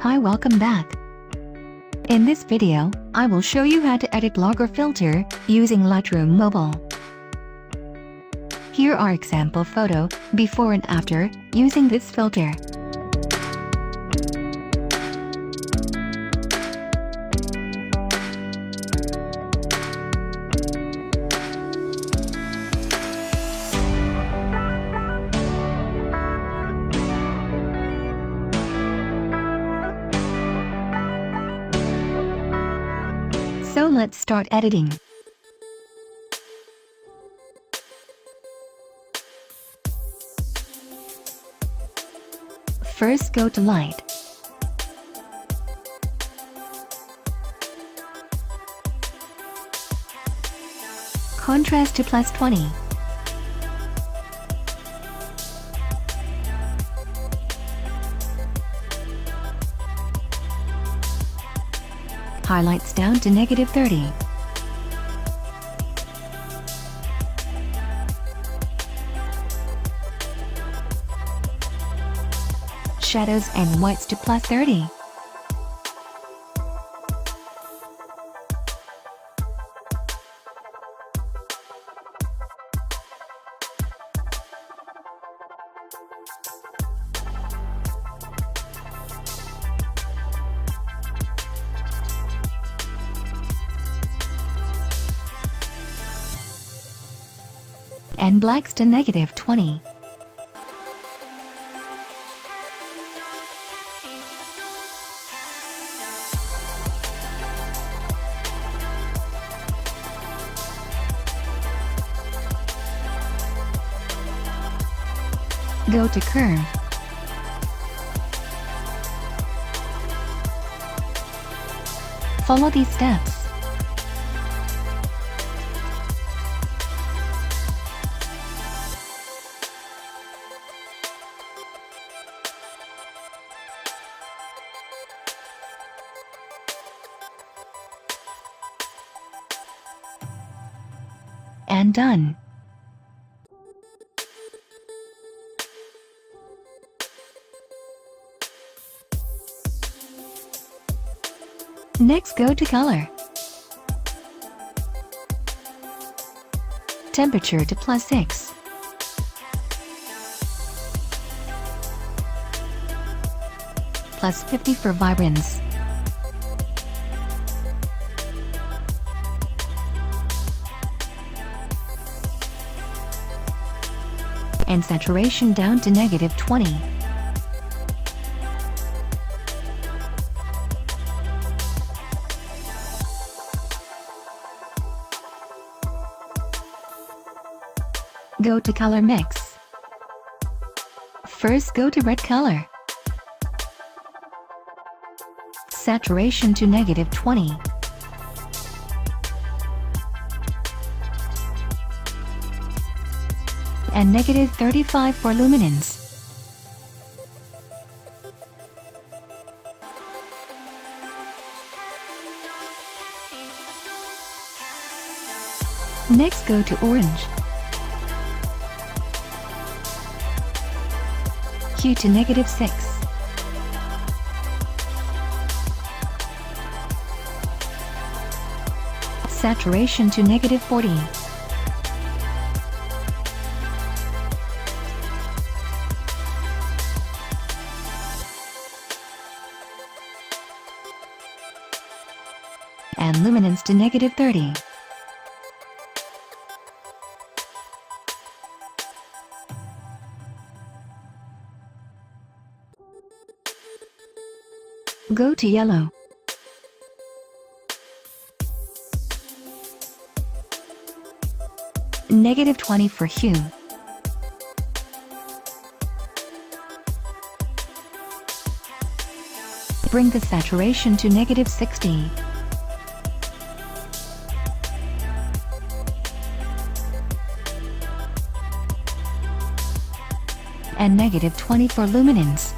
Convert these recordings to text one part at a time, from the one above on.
Hi, welcome back. In this video, I will show you how to edit logger filter using Lightroom Mobile. Here are example photo, before and after, using this filter. So let's start editing. First go to Light. Contrast to +20. Highlights down to -30. Shadows and whites to +30. And blacks to -20. Go to Curve. Follow these steps. And done. Next go to Color. Temperature to +6. +50 for vibrance. And saturation down to -20. Go to Color Mix. First go to red color. Saturation to -20. And -35 for luminance. Next go to orange. Hue to -6. Saturation to -40. And luminance to -30. Go to yellow. -20 for hue. Bring the saturation to -60. And -20 for luminance.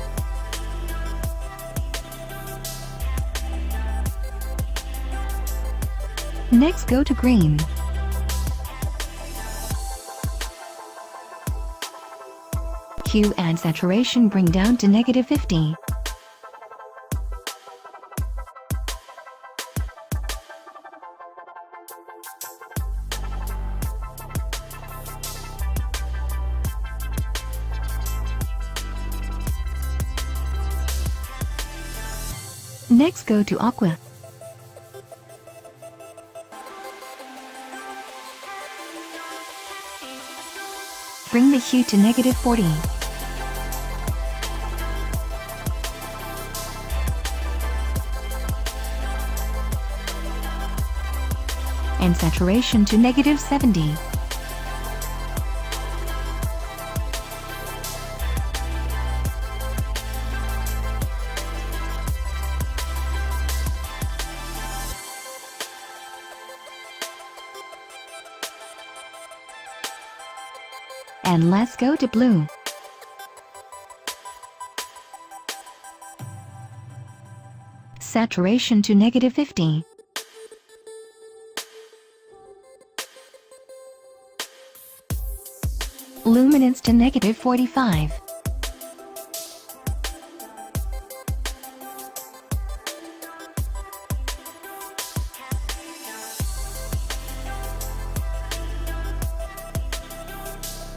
Next go to green. Hue and saturation bring down to -50. Next go to Aqua. Bring the hue to -40. And saturation to -70. And let's go to blue. Saturation to -50. Luminance to -45.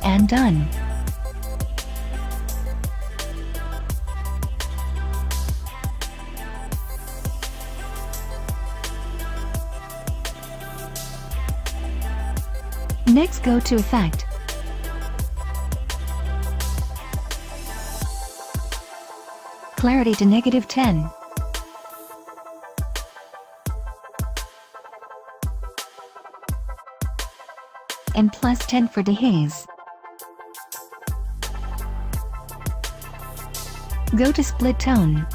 And done. Next go to Effect. Clarity to -10. And +10 for dehaze. Go to Split Tone.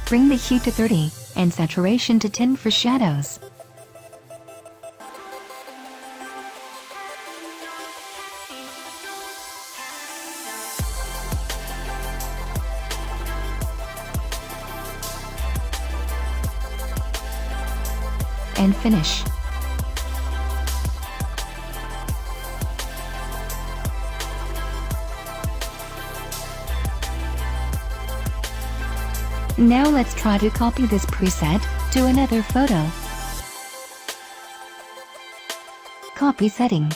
Bring the hue to 30, and saturation to 10 for shadows. And finish. Now let's try to copy this preset to another photo. Copy setting.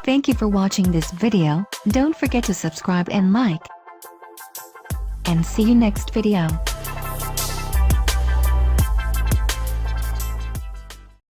Thank you for watching this video. Don't forget to subscribe and like. And see you next video.